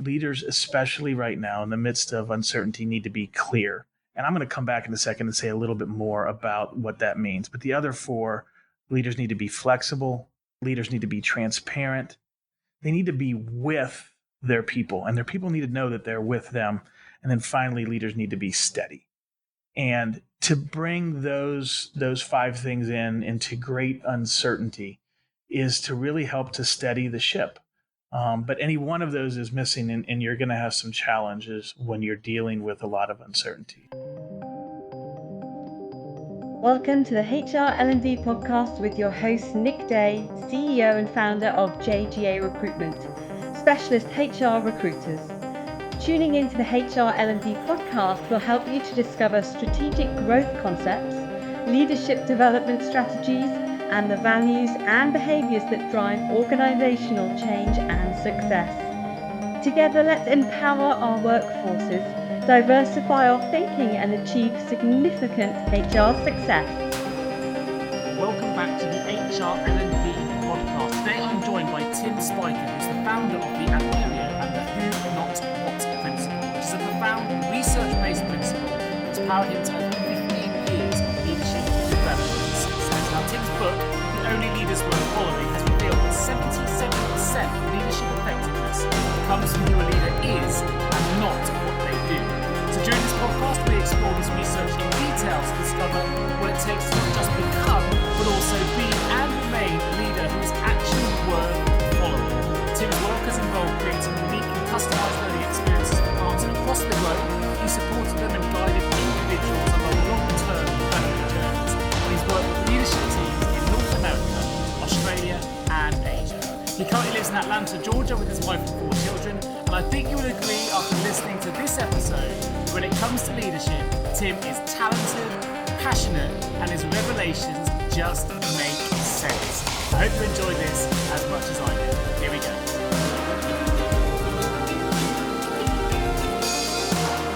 leaders, especially right now in the midst of uncertainty, need to be clear. And I'm going to come back in a second and say a little bit more about what that means. But the other four, leaders need to be flexible. Leaders need to be transparent. They need to be with their people, and their people need to know that they're with them. And then finally, leaders need to be steady. And to bring those five things into great uncertainty is to really help to steady the ship. But any one of those is missing, and you're going to have some challenges when you're dealing with a lot of uncertainty. Welcome to the HR L&D Podcast with your host, Nick Day, CEO and founder of JGA Recruitment, specialist HR recruiters. Tuning into the HR L&D Podcast will help you to discover strategic growth concepts, leadership development strategies, and the values and behaviours that drive organisational change and success. Together, let's empower our workforces, diversify our thinking, and achieve significant HR success. Welcome back to the HR L&D Podcast. Today I'm joined by Tim Spiker, who's the founder of the Aperio and the Who Not What principle, which is a profound research-based principle that's powered him to over 15 years of leadership development and success. Now, Tim's book, The Only Leaders Worth Following, has revealed that 77% of leadership effectiveness comes from who a leader is and not what they do. So during this podcast, we explore this research in detail to discover what it takes to not just become, but also be and remain a leader who is actually worth following. Tim's work has involved creating unique and customized learning experiences for partners across the globe. He supported them and guided individuals on their long-term development journeys. And he's worked with leadership teams in North America, Australia, and Asia. He currently lives in Atlanta, Georgia with his wife and 4 children. And I think you will agree after listening to this episode, when it comes to leadership, Tim is talented, passionate, and his revelations just make sense. I hope you enjoy this as much as I did. Here we go.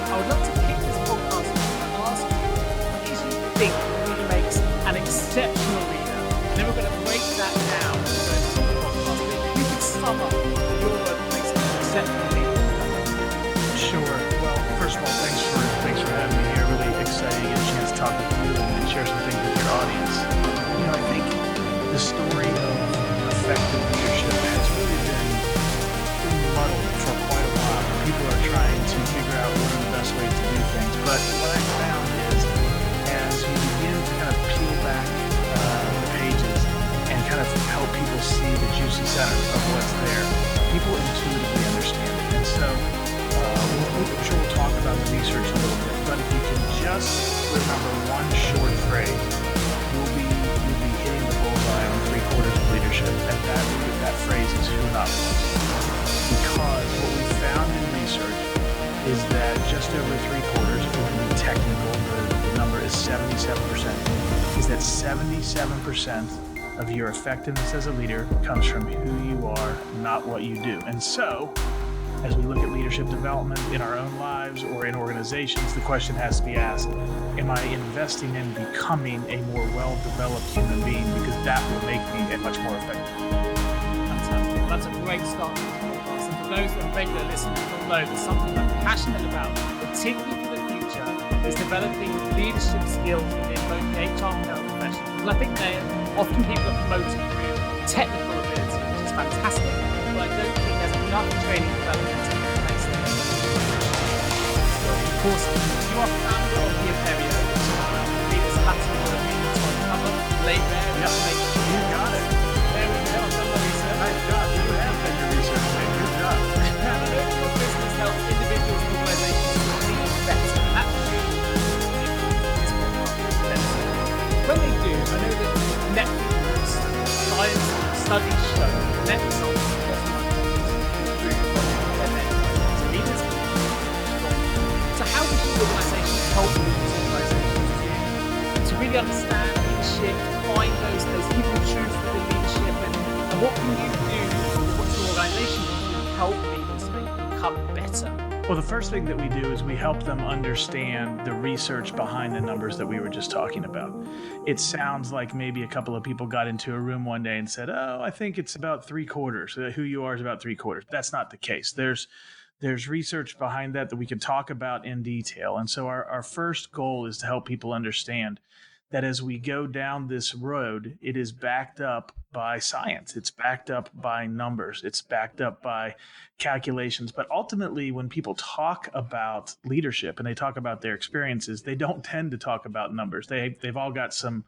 I would love to kick this podcast off and ask you, what do you think really makes an exceptional leader? And then we're going to break that down into the podcast. If you could sum up your work that makes an exceptional leader. Sure. Well, first of all, thanks for having me here. Really excited to get a chance to talk with you and share some things with your audience. I think the story of effective leadership has really been muddled for quite a while. People are trying to figure out what are the best ways to do things. But what I found is, as you begin to kind of peel back the pages and kind of help people see the juicy center of what's there, people intuitively understand it. And so I'm sure we'll talk about the research a little bit, but if you can just remember one short phrase, you'll be hitting the bullseye on 3/4 of leadership, and that phrase is who not what. Because what we found in research is that just over 3/4, if we're going to be technical, the number is 77%, is that 77% of your effectiveness as a leader comes from who you are, not what you do. And so, as we look at leadership development in our own lives or in organizations, the question has to be asked, am I investing in becoming a more well-developed human being? Because that will make me a much more effective. Fantastic. Well, that's a great start to this podcast. And for those that are regular listeners will know that something I'm passionate about, particularly for the future, is developing leadership skills within both the HR and health professionals. And I think often people are promoted through technical ability, which is fantastic, but I don't think there's enough training development in place there. Of course, you are founder of the Aperio, which is one of the biggest Latin American on cover, labor area. You got it. There we go. I've done my research. Nice job. You have done your research, man. Good job. And I know your business helps individuals and organizations to lead better. And that's really this podcast. When they do, I know that Netflix, science studies show net results. So how does your organisation help these organisations to really understand leadership, find those hidden truths within leadership, and what can you do, what your organisation can do to help leaders to become better? Well, the first thing that we do is we help them understand the research behind the numbers that we were just talking about. It sounds like maybe a couple of people got into a room one day and said, oh, I think it's about 3/4. Who you are is about 3/4. That's not the case. There's there's research behind that we can talk about in detail. And so our first goal is to help people understand that as we go down this road, it is backed up by science. It's backed up by numbers. It's backed up by calculations. But ultimately, when people talk about leadership and they talk about their experiences, they don't tend to talk about numbers. They've all got some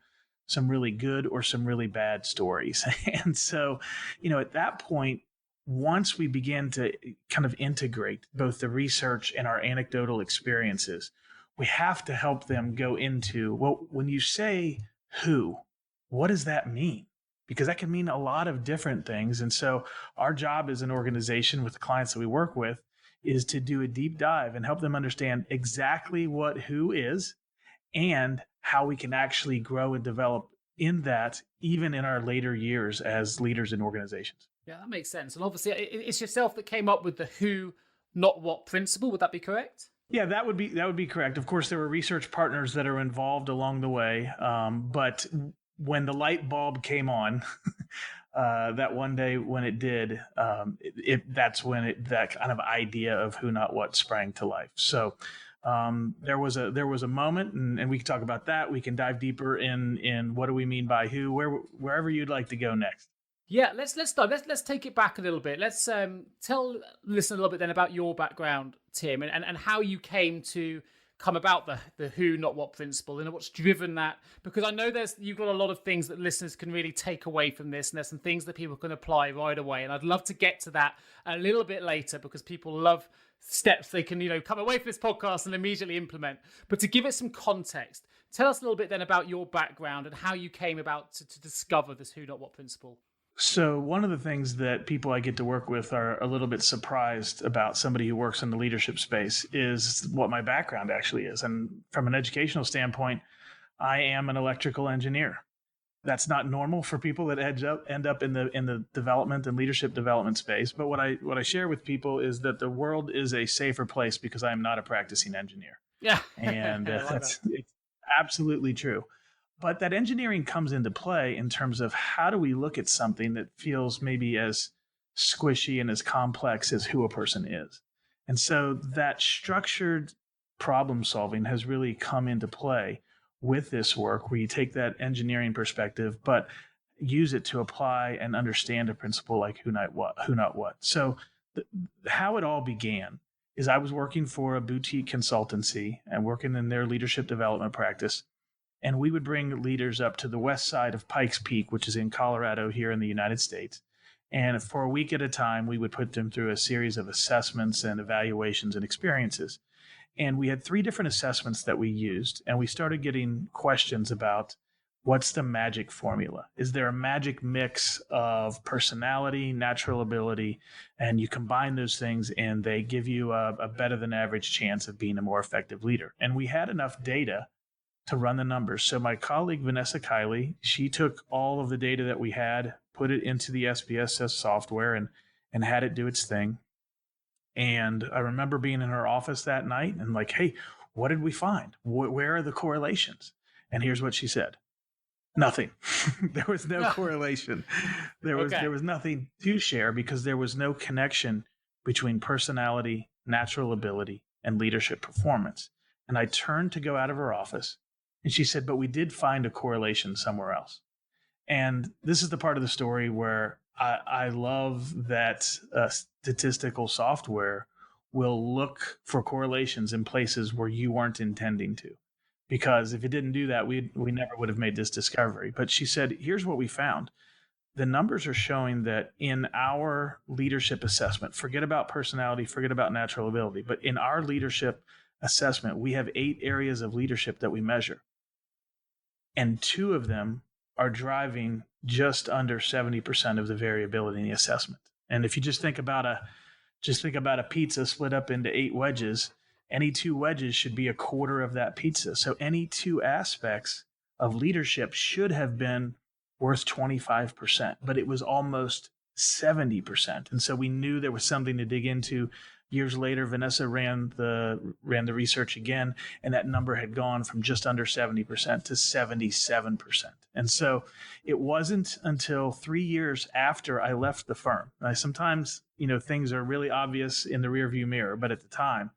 really good or some really bad stories. And so, at that point, once we begin to kind of integrate both the research and our anecdotal experiences, we have to help them go into, well, when you say who, what does that mean? Because that can mean a lot of different things. And so our job as an organization with the clients that we work with is to do a deep dive and help them understand exactly what who is and how we can actually grow and develop in that, even in our later years as leaders in organizations. Yeah, that makes sense. And obviously, it's yourself that came up with the who, not what principle. Would that be correct? Yeah, that would be correct. Of course, there were research partners that are involved along the way. But when the light bulb came on, that one day when it did, that's when that kind of idea of who, not what sprang to life. So there was a moment, and we can talk about that. We can dive deeper in what do we mean by who, wherever you'd like to go next. Yeah, let's start. Let's take it back a little bit. Let's tell listen a little bit then about your background, Tim, and how you came to come about the who, not what principle, and what's driven that. Because I know you've got a lot of things that listeners can really take away from this, and there's some things that people can apply right away. And I'd love to get to that a little bit later, because people love steps they can come away from this podcast and immediately implement. But to give it some context, tell us a little bit then about your background and how you came about to discover this who, not what principle. So one of the things that people I get to work with are a little bit surprised about somebody who works in the leadership space is what my background actually is. And from an educational standpoint, I am an electrical engineer. That's not normal for people that end up in the development and leadership development space. But what I share with people is that the world is a safer place because I am not a practicing engineer. Yeah, and it's absolutely true. But that engineering comes into play in terms of how do we look at something that feels maybe as squishy and as complex as who a person is. And so that structured problem solving has really come into play with this work, where you take that engineering perspective, but use it to apply and understand a principle like who, not what. So how it all began is I was working for a boutique consultancy and working in their leadership development practice. And we would bring leaders up to the west side of Pikes Peak, which is in Colorado here in the United States. And for a week at a time, we would put them through a series of assessments and evaluations and experiences. And we had 3 different assessments that we used. And we started getting questions about what's the magic formula? Is there a magic mix of personality, natural ability, and you combine those things and they give you a better than average chance of being a more effective leader? And we had enough data to run the numbers. So my colleague, Vanessa Kiley, she took all of the data that we had, put it into the SPSS software and had it do its thing. And I remember being in her office that night and like, hey, what did we find? Where are the correlations? And here's what she said. Nothing. There was no correlation. There was nothing to share because there was no connection between personality, natural ability, and leadership performance. And I turned to go out of her office. And she said, but we did find a correlation somewhere else. And this is the part of the story where I love that statistical software will look for correlations in places where you weren't intending to. Because if it didn't do that, we never would have made this discovery. But she said, here's what we found. The numbers are showing that in our leadership assessment, forget about personality, forget about natural ability, but in our leadership assessment, we have 8 areas of leadership that we measure. And 2 of them are driving just under 70% of the variability in the assessment. And if you just think about a pizza split up into 8 wedges, any 2 wedges should be a quarter of that pizza. So any 2 aspects of leadership should have been worth 25%, but it was almost 70%. And so we knew there was something to dig into Years later, Vanessa ran the research again, and that number had gone from just under 70% to 77%. And so it wasn't until 3 years after I left the firm. Sometimes, things are really obvious in the rearview mirror, but at the time,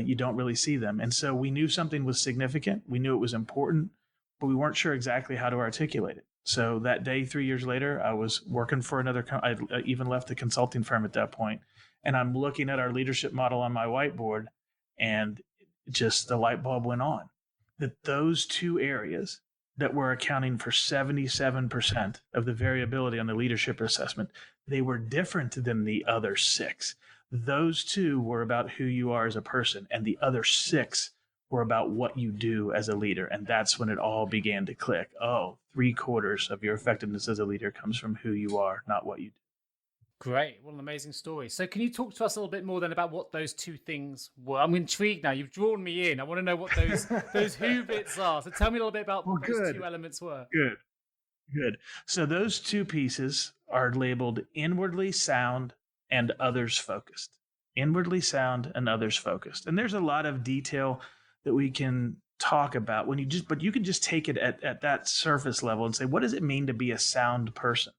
you don't really see them. And so we knew something was significant. We knew it was important, but we weren't sure exactly how to articulate it. So that day, 3 years later, I was working for I even left the consulting firm at that point. And I'm looking at our leadership model on my whiteboard, and just the light bulb went on. That those two areas that were accounting for 77% of the variability on the leadership assessment, they were different than the other 6. Those 2 were about who you are as a person, and the other 6 were about what you do as a leader. And that's when it all began to click. Oh, 3/4 of your effectiveness as a leader comes from who you are, not what you do. Great. What an amazing story. So can you talk to us a little bit more then about what those 2 things were? I'm intrigued now. You've drawn me in. I want to know what those who bits are. So tell me a little bit about what those 2 elements were. Good. So those 2 pieces are labeled inwardly sound and others focused. Inwardly sound and others focused. And there's a lot of detail that we can talk about but you can just take it at that surface level and say, what does it mean to be a sound person?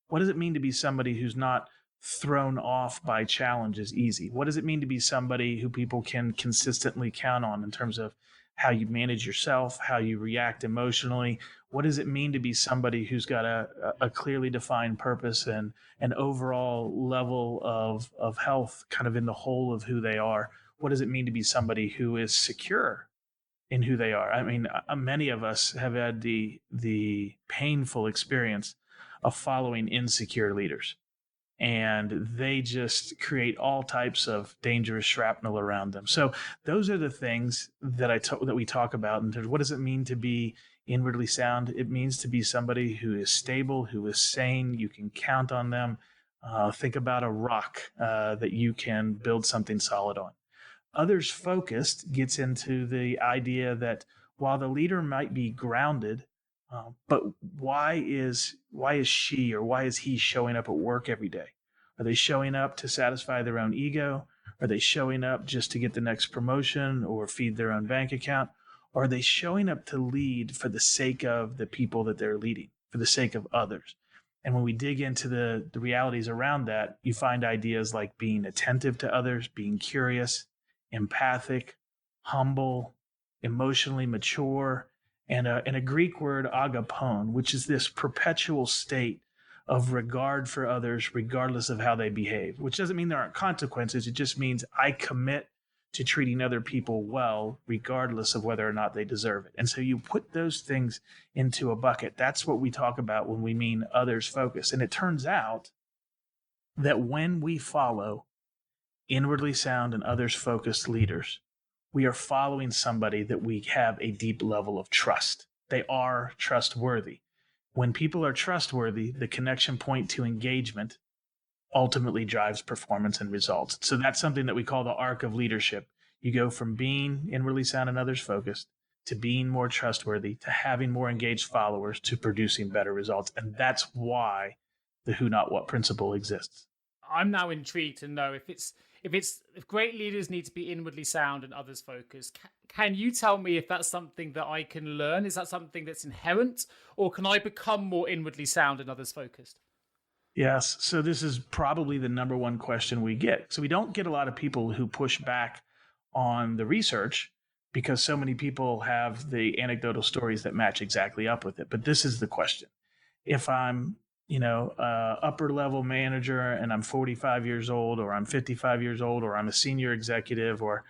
What does it mean to be somebody who's not thrown off by challenges easy? What does it mean to be somebody who people can consistently count on in terms of how you manage yourself, how you react emotionally? What does it mean to be somebody who's got a clearly defined purpose and an overall level of health kind of in the whole of who they are? What does it mean to be somebody who is secure in who they are? I mean, many of us have had the painful experience of following insecure leaders, and they just create all types of dangerous shrapnel around them. So those are the things that we talk about in terms of what does it mean to be inwardly sound? It means to be somebody who is stable, who is sane. You can count on them. Think about a rock that you can build something solid on. Others focused gets into the idea that while the leader might be grounded, but why is she or why is he showing up at work every day? Are they showing up to satisfy their own ego? Are they showing up just to get the next promotion or feed their own bank account? Or are they showing up to lead for the sake of the people that they're leading, for the sake of others? And when we dig into the realities around that, you find ideas like being attentive to others, being curious, empathic, humble, emotionally mature, and a Greek word, agapon, which is this perpetual state of regard for others regardless of how they behave, which doesn't mean there aren't consequences. It just means I commit to treating other people well regardless of whether or not they deserve it. And so you put those things into a bucket. That's what we talk about when we mean others focused. And it turns out that when we follow inwardly sound and others focused leaders, we are following somebody that we have a deep level of trust. They are trustworthy. When people are trustworthy, the connection point to engagement ultimately drives performance and results. So that's something that we call the arc of leadership. You go from being inwardly sound and others focused to being more trustworthy, to having more engaged followers, to producing better results. And that's why the who, not what principle exists. I'm now intrigued to know if great leaders need to be inwardly sound and others focused. Can you tell me if that's something that I can learn? Is that something that's inherent, or can I become more inwardly sound and others focused? Yes. So this is probably the number one question we get. So we don't get a lot of people who push back on the research because so many people have the anecdotal stories that match exactly up with it. But this is the question. If I'm upper level manager and I'm 45 years old, or I'm 55 years old, or I'm a senior executive, or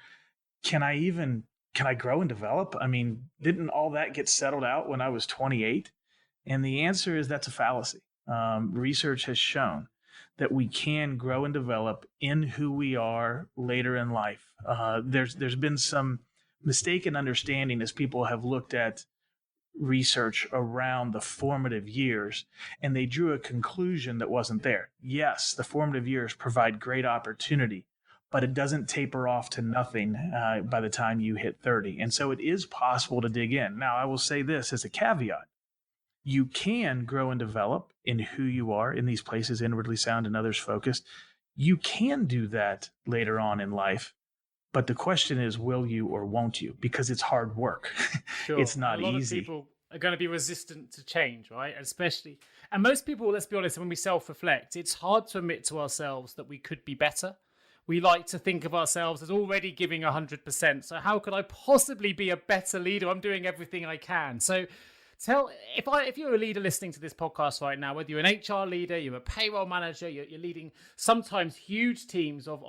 can I grow and develop? I mean, didn't all that get settled out when I was 28? And the answer is that's a fallacy. Research has shown that we can grow and develop in who we are later in life. There's been some mistaken understanding as people have looked at research around the formative years, and they drew a conclusion that wasn't there. Yes, the formative years provide great opportunity, but it doesn't taper off to nothing by the time you hit 30. And so it is possible to dig in. Now, I will say this as a caveat. You can grow and develop in who you are in these places, inwardly sound and others focused. You can do that later on in life, but the question is, will you or won't you? Because it's hard work. Sure. It's And a not lot easy. of people are going to be resistant to change, right? And most people, let's be honest, when we self-reflect, it's hard to admit to ourselves that we could be better. We like to think of ourselves as already giving 100%. So how could I possibly be a better leader? I'm doing everything I can. So if you're a leader listening to this podcast right now, whether you're an HR leader, you're a payroll manager, you're leading sometimes huge teams of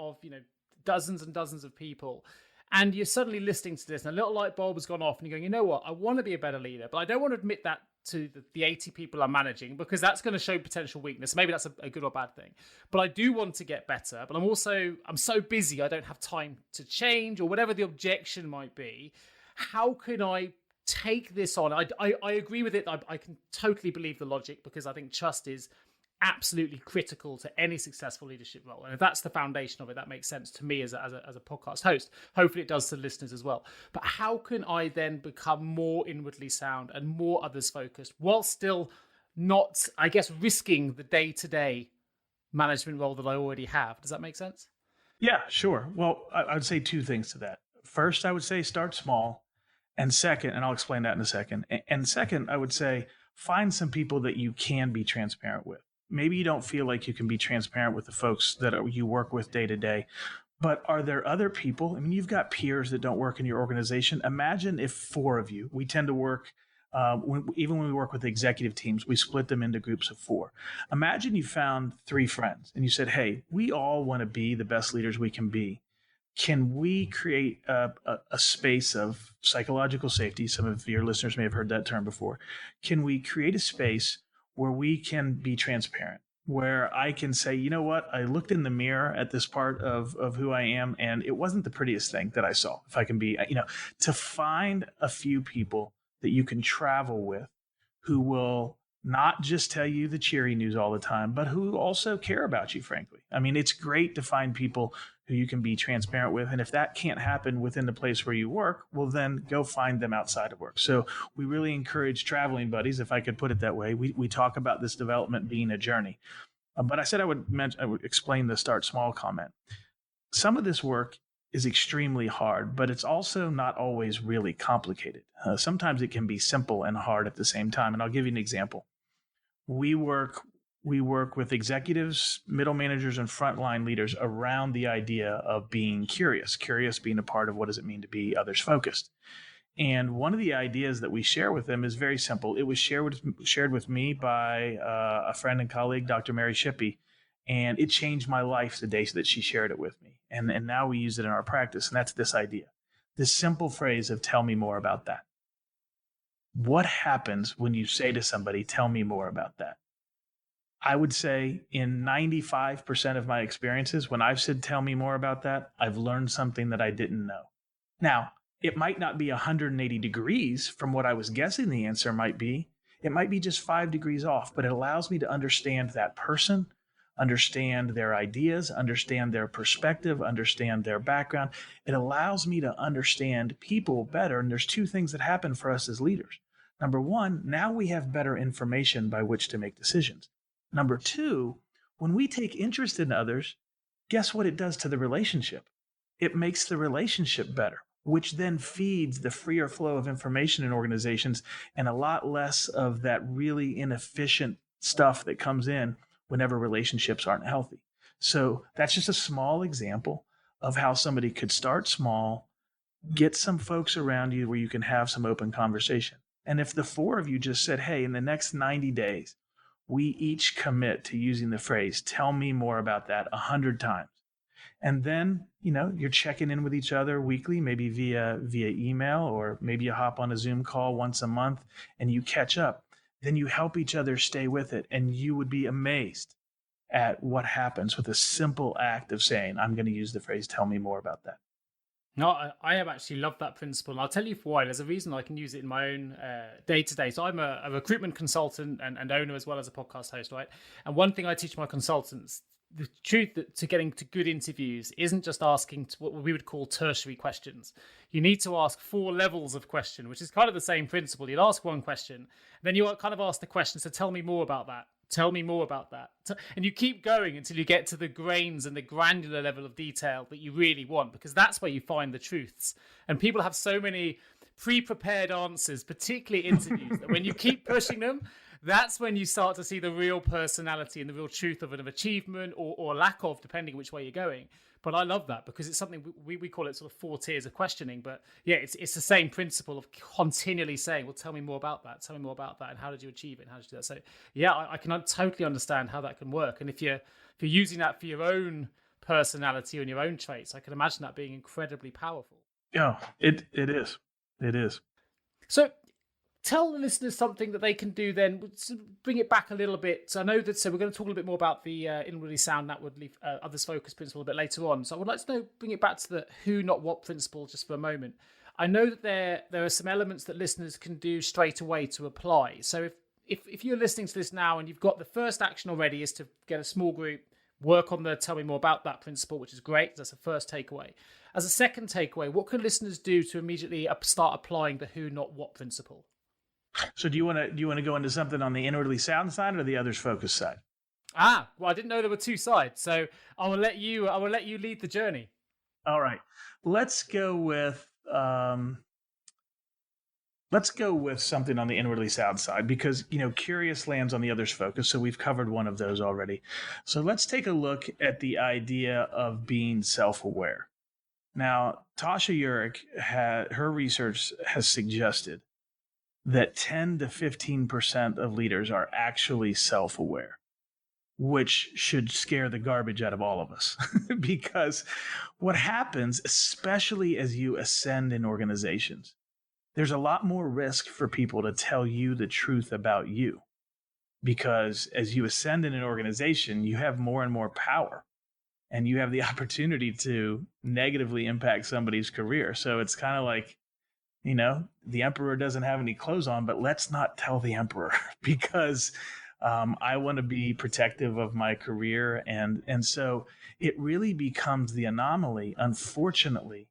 dozens and dozens of people, and you're suddenly listening to this and a little light bulb has gone off and you're going, you know what, I want to be a better leader, but I don't want to admit that to the 80 people I'm managing because that's going to show potential weakness. Maybe that's a good or bad thing, but I do want to get better, but I'm so busy I don't have time to change, or whatever the objection might be. How can I take this on? I agree with it. I can totally believe the logic, because I think trust is absolutely critical to any successful leadership role. And if that's the foundation of it, that makes sense to me as a podcast host. Hopefully it does to listeners as well. But how can I then become more inwardly sound and more others focused while still not, I guess, risking the day-to-day management role that I already have? Does that make sense? Yeah, sure. Well, I would say two things to that. First, I would say start small. And second, and I'll explain that in a second. And second, I would say find some people that you can be transparent with. Maybe you don't feel like you can be transparent with the folks that you work with day to day, but are there other people? I mean, you've got peers that don't work in your organization. Imagine if 4 of you, we tend to work, even when we work with executive teams, we split them into groups of 4. Imagine you found 3 friends and you said, hey, we all want to be the best leaders we can be. Can we create a space of psychological safety? Some of your listeners may have heard that term before. Can we create a space where we can be transparent, where I can say, you know what, I looked in the mirror at this part of who I am, and it wasn't the prettiest thing that I saw. If I can be, to find a few people that you can travel with who will not just tell you the cheery news all the time, but who also care about you, frankly. I mean, it's great to find people who you can be transparent with. And if that can't happen within the place where you work, well, then go find them outside of work. So we really encourage traveling buddies, if I could put it that way. We talk about this development being a journey. But I said I would explain the start small comment. Some of this work is extremely hard, but it's also not always really complicated. Sometimes it can be simple and hard at the same time. And I'll give you an example. We work with executives, middle managers, and frontline leaders around the idea of being curious being a part of what does it mean to be others focused. And one of the ideas that we share with them is very simple. It was shared with me by a friend and colleague, Dr. Mary Shippey, and it changed my life the day that she shared it with me. And now we use it in our practice, and that's this idea, this simple phrase of tell me more about that. What happens when you say to somebody, tell me more about that? I would say in 95% of my experiences, when I've said, tell me more about that, I've learned something that I didn't know. Now, it might not be 180 degrees from what I was guessing the answer might be. It might be just 5 degrees off, but it allows me to understand that person, understand their ideas, understand their perspective, understand their background. It allows me to understand people better. And there's 2 things that happen for us as leaders. Number 1, now we have better information by which to make decisions. Number 2, when we take interest in others, guess what it does to the relationship? It makes the relationship better, which then feeds the freer flow of information in organizations and a lot less of that really inefficient stuff that comes in whenever relationships aren't healthy. So that's just a small example of how somebody could start small, get some folks around you where you can have some open conversation. And if the 4 of you just said, hey, in the next 90 days, we each commit to using the phrase, tell me more about that 100 times. And then, you're checking in with each other weekly, maybe via email, or maybe you hop on a Zoom call once a month and you catch up. Then you help each other stay with it. And you would be amazed at what happens with a simple act of saying, I'm going to use the phrase, tell me more about that. No, I have actually loved that principle. And I'll tell you why. There's a reason I can use it in my own day-to-day. So I'm a recruitment consultant and owner as well as a podcast host, right? And one thing I teach my consultants, the truth to getting to good interviews isn't just asking what we would call tertiary questions. You need to ask 4 levels of question, which is kind of the same principle. You'd ask one question, then you kind of ask the question, so tell me more about that. Tell me more about that. And you keep going until you get to the grains and the granular level of detail that you really want, because that's where you find the truths. And people have so many pre-prepared answers, particularly interviews, that when you keep pushing them, that's when you start to see the real personality and the real truth of an achievement or lack of, depending which way you're going. But I love that because it's something we call it sort of 4 tiers of questioning. But yeah, it's the same principle of continually saying, well, tell me more about that. Tell me more about that. And how did you achieve it? And how did you do that? So yeah, I can totally understand how that can work. And if you're using that for your own personality and your own traits, I can imagine that being incredibly powerful. Yeah, it is. It is. So tell the listeners something that they can do then. Bring it back a little bit. So I know that, so we're going to talk a little bit more about the inwardly sound, outwardly others focus principle a bit later on. So I would like to know, bring it back to the who, not what principle just for a moment. I know that there are some elements that listeners can do straight away to apply. So if you're listening to this now and you've got the first action already is to get a small group, work on the tell me more about that principle, which is great. That's the first takeaway. As a second takeaway, what can listeners do to immediately start applying the who, not what principle? So do you want to go into something on the inwardly sound side or the others focus side? Well, I didn't know there were 2 sides, so I will let you lead the journey. All right, let's go with something on the inwardly sound side because curious lands on the others focus. So we've covered one of those already. So let's take a look at the idea of being self-aware. Now, Tasha Eurich her research has suggested that 10 to 15% of leaders are actually self-aware, which should scare the garbage out of all of us. Because what happens, especially as you ascend in organizations, there's a lot more risk for people to tell you the truth about you. Because as you ascend in an organization, you have more and more power. And you have the opportunity to negatively impact somebody's career. So it's kind of like, the emperor doesn't have any clothes on, but let's not tell the emperor because I want to be protective of my career. And so it really becomes the anomaly, unfortunately,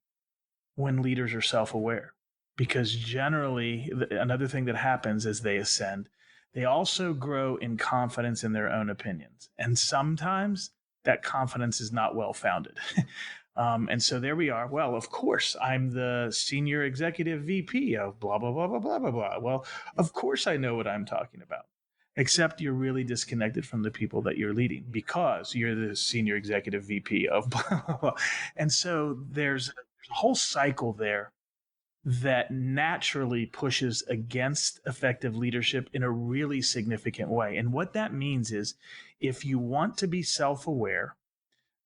when leaders are self-aware, because generally another thing that happens as they ascend, they also grow in confidence in their own opinions. And sometimes that confidence is not well-founded. And so there we are. Well, of course, I'm the senior executive VP of blah, blah, blah, blah, blah, blah, blah. Well, of course I know what I'm talking about, except you're really disconnected from the people that you're leading because you're the senior executive VP of blah, blah, blah. And so there's a whole cycle there that naturally pushes against effective leadership in a really significant way. And what that means is if you want to be self-aware,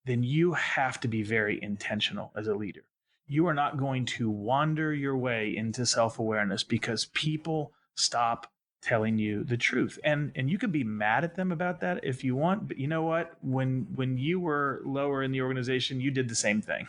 then you have to be very intentional as a leader. You are not going to wander your way into self-awareness because people stop telling you the truth. And you can be mad at them about that if you want, but you know what? When you were lower in the organization, you did the same thing.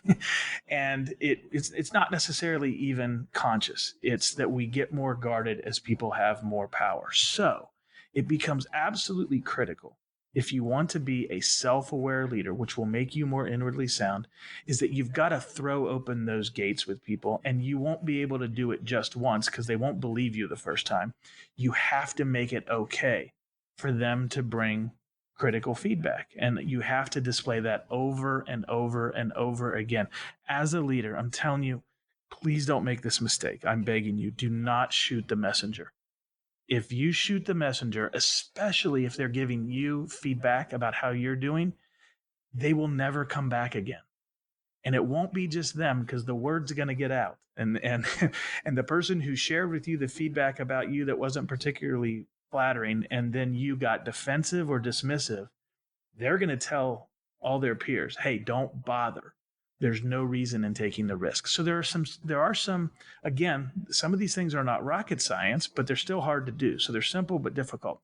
And it's not necessarily even conscious. It's that we get more guarded as people have more power. So it becomes absolutely critical if you want to be a self-aware leader, which will make you more inwardly sound, is that you've got to throw open those gates with people, and you won't be able to do it just once because they won't believe you the first time. You have to make it okay for them to bring critical feedback, and you have to display that over and over and over again. As a leader, I'm telling you, please don't make this mistake. I'm begging you, do not shoot the messenger. If you shoot the messenger, especially if they're giving you feedback about how you're doing, they will never come back again. And it won't be just them because the word's going to get out. And the person who shared with you the feedback about you that wasn't particularly flattering, and then you got defensive or dismissive, they're going to tell all their peers, hey, don't bother. There's no reason in taking the risk. So there are some, again, some of these things are not rocket science, but they're still hard to do. So they're simple but difficult.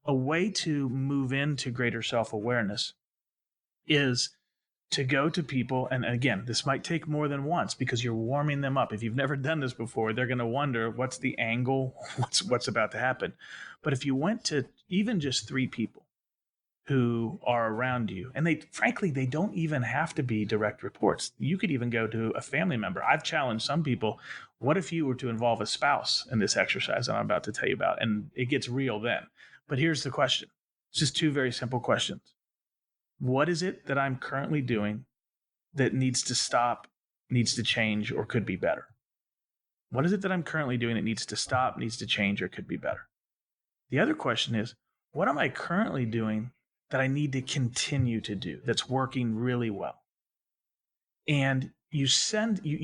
A way to move into greater self-awareness is to go to people, and again, this might take more than once because you're warming them up. If you've never done this before, they're going to wonder what's the angle, what's about to happen. But if you went to even just 3 people who are around you, and they don't even have to be direct reports. You could even go to a family member. I've challenged some people, what if you were to involve a spouse in this exercise that I'm about to tell you about? And it gets real then. But here's the question. It's just two very simple questions. What is it that I'm currently doing that needs to stop, needs to change, or could be better? What is it that I'm currently doing that needs to stop, needs to change, or could be better? The other question is, what am I currently doing that I need to continue to do that's working really well? And you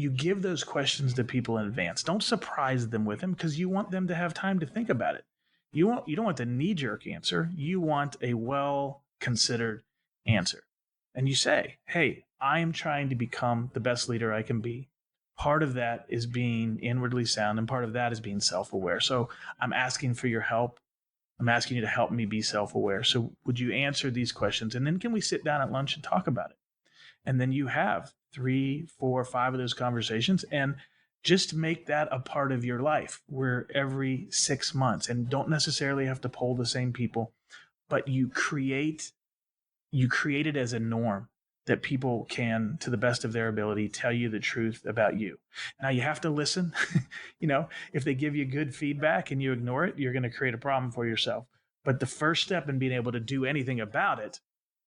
give those questions to people in advance. Don't surprise them with them because you want them to have time to think about it. You don't want the knee-jerk answer. You want a well-considered answer. And you say, hey, I am trying to become the best leader I can be. Part of that is being inwardly sound, and part of that is being self-aware. So I'm asking for your help. I'm asking you to help me be self-aware. So would you answer these questions? And then can we sit down at lunch and talk about it? And then you have 3, 4, 5 of those conversations, and just make that a part of your life where every 6 months, and don't necessarily have to poll the same people, but you create it as a norm that people can, to the best of their ability, tell you the truth about you. Now you have to listen. If they give you good feedback and you ignore it, you're going to create a problem for yourself. But the first step in being able to do anything about it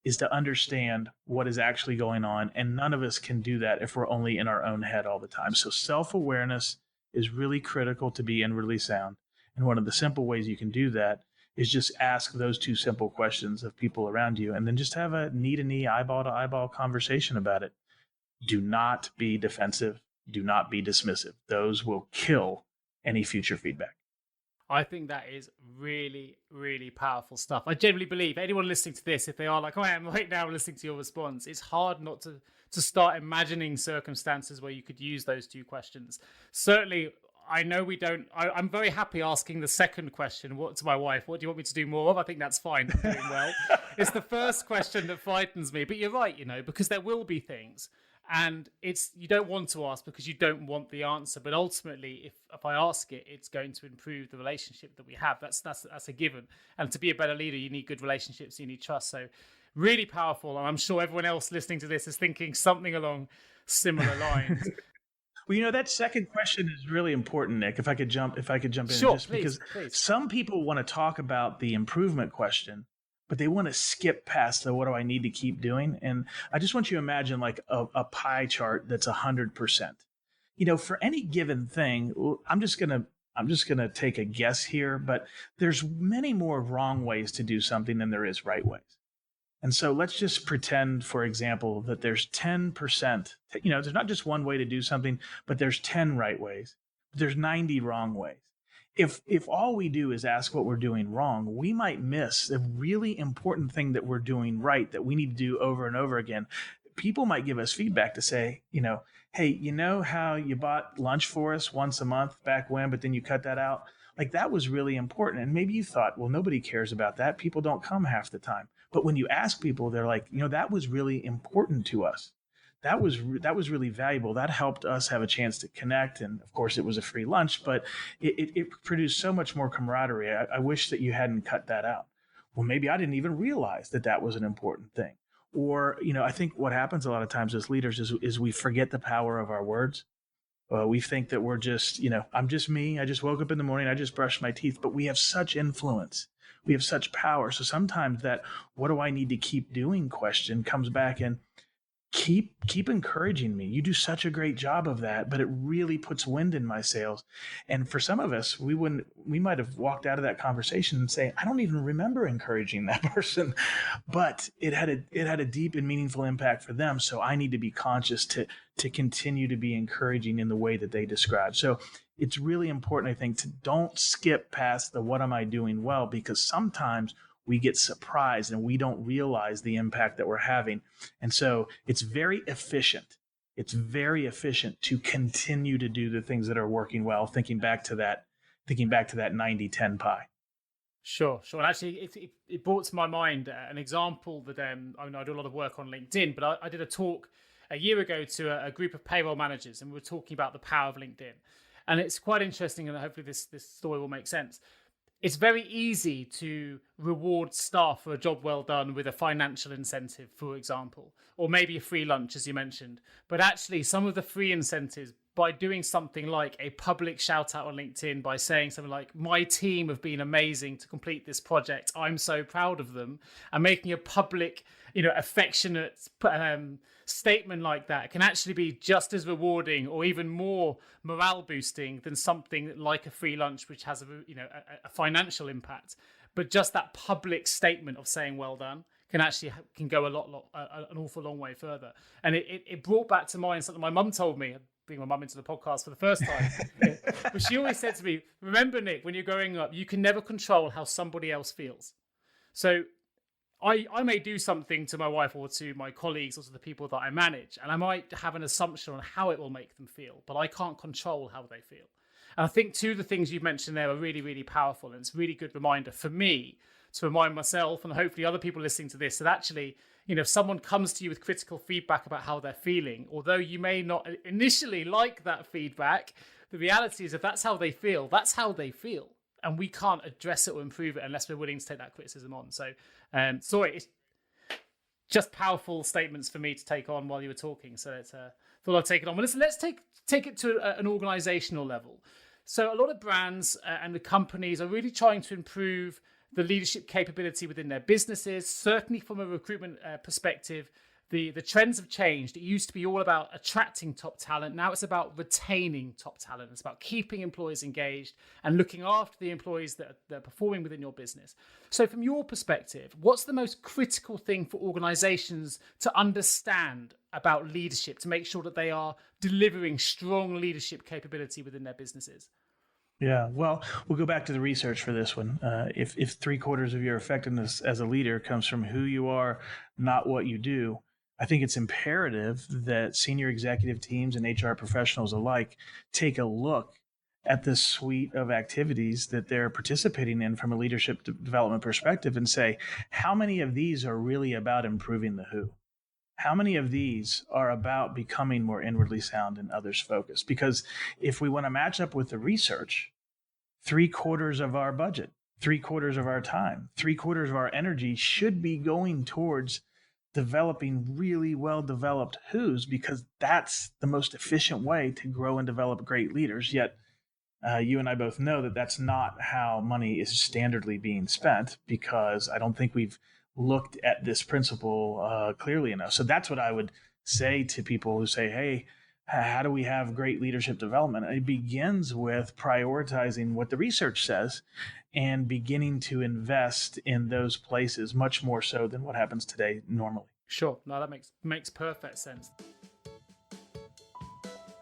is to understand what is actually going on. And none of us can do that if we're only in our own head all the time. So self-awareness is really critical to be inwardly sound. And one of the simple ways you can do that is just ask those two simple questions of people around you, and then just have a knee-to-knee, eyeball-to-eyeball conversation about it. Do not be defensive. Do not be dismissive. Those will kill any future feedback. I think that is really, really powerful stuff. I generally believe anyone listening to this, if they are like I am right now listening to your response, it's hard not to start imagining circumstances where you could use those two questions. Certainly, I know we don't. I'm very happy asking the second question to my wife. What do you want me to do more of? I think that's fine. I'm doing well. It's the first question that frightens me. But you're right, because there will be things. And you don't want to ask because you don't want the answer. But ultimately, if I ask it, it's going to improve the relationship that we have. That's a given. And to be a better leader, you need good relationships. You need trust. So really powerful. And I'm sure everyone else listening to this is thinking something along similar lines. Well, that second question is really important, Nick. If I could jump in, sure, just please. Some people want to talk about the improvement question, but they want to skip past the what do I need to keep doing. And I just want you to imagine like a pie chart that's 100%. For any given thing, I'm just gonna take a guess here, but there's many more wrong ways to do something than there is right ways. And so let's just pretend, for example, that there's 10%, there's not just one way to do something, but there's 10 right ways. But there's 90 wrong ways. If all we do is ask what we're doing wrong, we might miss a really important thing that we're doing right that we need to do over and over again. People might give us feedback to say, hey, how you bought lunch for us once a month back when, but then you cut that out? Like that was really important. And maybe you thought, well, nobody cares about that. People don't come half the time. But when you ask people, they're like, that was really important to us. That was really valuable. That helped us have a chance to connect. And of course, it was a free lunch, but it produced so much more camaraderie. I wish that you hadn't cut that out. Well, maybe I didn't even realize that was an important thing. Or, I think what happens a lot of times as leaders is we forget the power of our words. We think that we're just, I'm just me. I just woke up in the morning. I just brushed my teeth. But we have such influence. We have such power. So sometimes that what do I need to keep doing question comes back and keep encouraging me. You do such a great job of that, but it really puts wind in my sails. And for some of us, we might have walked out of that conversation and say, I don't even remember encouraging that person, but it had a deep and meaningful impact for them. So I need to be conscious to continue to be encouraging in the way that they describe. So it's really important, I think, to don't skip past the what am I doing well, because sometimes we get surprised and we don't realize the impact that we're having. And so it's very efficient. It's very efficient to continue to do the things that are working well, thinking back to that 90-10 pie. Sure. And actually, it brought to my mind an example that I do a lot of work on LinkedIn, but I did a talk a year ago to a group of payroll managers, and we were talking about the power of LinkedIn. And it's quite interesting, and hopefully this story will make sense. It's very easy to reward staff for a job well done with a financial incentive, for example, or maybe a free lunch, as you mentioned. But actually, some of the free incentives by doing something like a public shout out on LinkedIn, by saying something like, my team have been amazing to complete this project, I'm so proud of them, and making a public, affectionate statement like that can actually be just as rewarding or even more morale boosting than something like a free lunch, which has a financial impact. But just that public statement of saying well done can go an awful long way further. And it brought back to mind something my mum told me, bring my mum into the podcast for the first time. But she always said to me, remember, Nick, when you're growing up, you can never control how somebody else feels. So I may do something to my wife or to my colleagues or to the people that I manage, and I might have an assumption on how it will make them feel, but I can't control how they feel. And I think two of the things you've mentioned there are really, really powerful, and it's a really good reminder for me to remind myself and hopefully other people listening to this that actually, if someone comes to you with critical feedback about how they're feeling, although you may not initially like that feedback, the reality is if that's how they feel, that's how they feel. And we can't address it or improve it unless we're willing to take that criticism on. So, it's just powerful statements for me to take on while you were talking. So thought I'd take it on. Well, let's take it to an organizational level. So a lot of brands and the companies are really trying to improve the leadership capability within their businesses. Certainly from a recruitment perspective, the trends have changed. It used to be all about attracting top talent. Now it's about retaining top talent. It's about keeping employees engaged and looking after the employees that are performing within your business. So from your perspective, what's the most critical thing for organizations to understand about leadership to make sure that they are delivering strong leadership capability within their businesses? Yeah, well, we'll go back to the research for this one. If 3/4 of your effectiveness as a leader comes from who you are, not what you do, I think it's imperative that senior executive teams and HR professionals alike take a look at this suite of activities that they're participating in from a leadership development perspective and say, how many of these are really about improving the who? How many of these are about becoming more inwardly sound and others focused? Because if we want to match up with the research, 3/4 of our budget, 3/4 of our time, 3/4 of our energy should be going towards developing really well-developed who's, because that's the most efficient way to grow and develop great leaders. Yet you and I both know that that's not how money is standardly being spent, because I don't think we've looked at this principle clearly enough. So that's what I would say to people who say, hey, how do we have great leadership development? It begins with prioritizing what the research says and beginning to invest in those places much more so than what happens today normally. Sure. No, that makes perfect sense.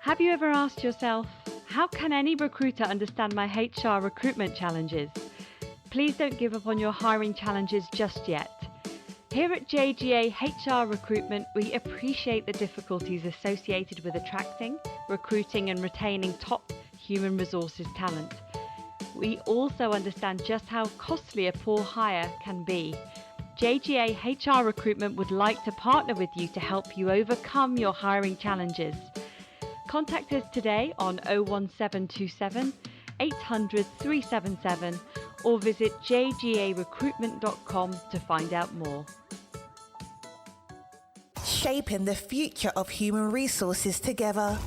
Have you ever asked yourself, how can any recruiter understand my HR recruitment challenges? Please don't give up on your hiring challenges just yet. Here at JGA HR Recruitment, we appreciate the difficulties associated with attracting, recruiting and retaining top human resources talent. We also understand just how costly a poor hire can be. JGA HR Recruitment would like to partner with you to help you overcome your hiring challenges. Contact us today on 01727 800 377 or visit jgarecruitment.com to find out more. Shaping the future of human resources together.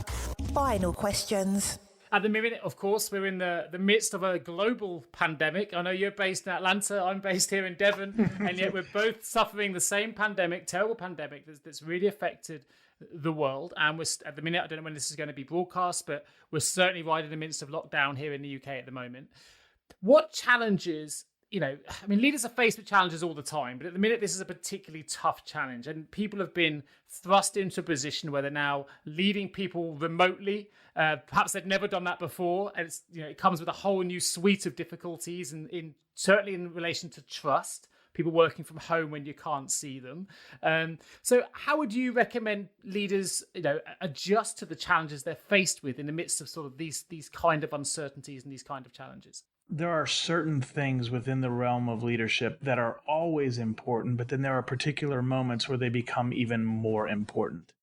Final questions. At the minute, of course, we're in the midst of a global pandemic. I know you're based in Atlanta, I'm based here in Devon, and yet we're both suffering the same pandemic, terrible pandemic that's really affected the world. And we're at the minute, I don't know when this is going to be broadcast, but we're certainly right in the midst of lockdown here in the UK at the moment. What challenges, leaders are faced with challenges all the time, but at the minute, this is a particularly tough challenge. And people have been thrust into a position where they're now leading people remotely. Perhaps they've never done that before. And it comes with a whole new suite of difficulties, and certainly in relation to trust, people working from home when you can't see them. So how would you recommend leaders, adjust to the challenges they're faced with in the midst of sort of these kind of uncertainties and these kind of challenges? There are certain things within the realm of leadership that are always important, but then there are particular moments where they become even more important.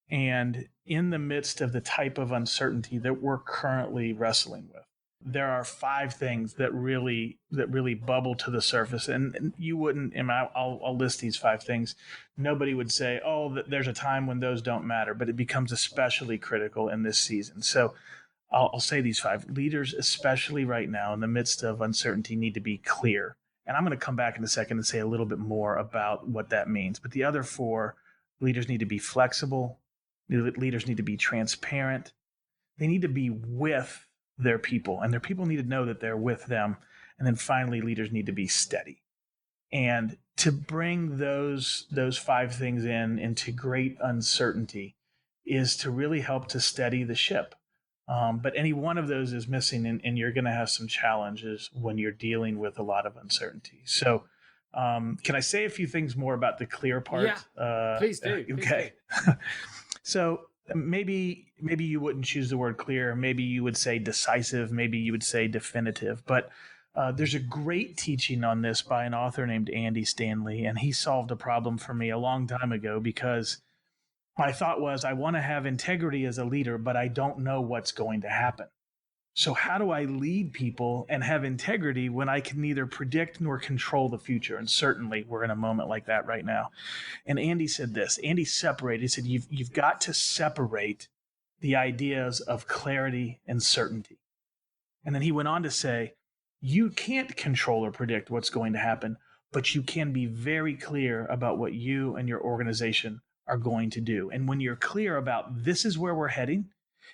And in the midst of the type of uncertainty that we're currently wrestling with, there are 5 things that really bubble to the surface, and you wouldn't. And I'll list these 5 things. Nobody would say, "Oh, there's a time when those don't matter," but it becomes especially critical in this season. So I'll say these 5. Leaders, especially right now in the midst of uncertainty, need to be clear. And I'm going to come back in a second and say a little bit more about what that means. But the other 4, leaders need to be flexible. Leaders need to be transparent. They need to be with their people, and their people need to know that they're with them. And then finally, leaders need to be steady. And to bring those 5 things into great uncertainty is to really help to steady the ship. But any one of those is missing, and you're going to have some challenges when you're dealing with a lot of uncertainty. So can I say a few things more about the clear part? Yeah, please do. Okay. So maybe you wouldn't choose the word clear. Maybe you would say decisive. Maybe you would say definitive. But there's a great teaching on this by an author named Andy Stanley, and he solved a problem for me a long time ago, because my thought was, I want to have integrity as a leader, but I don't know what's going to happen. So how do I lead people and have integrity when I can neither predict nor control the future? And certainly we're in a moment like that right now. And Andy said this. Andy separated. He said, you've got to separate the ideas of clarity and certainty. And then he went on to say, you can't control or predict what's going to happen, but you can be very clear about what you and your organization are going to do. And when you're clear about this is where we're heading,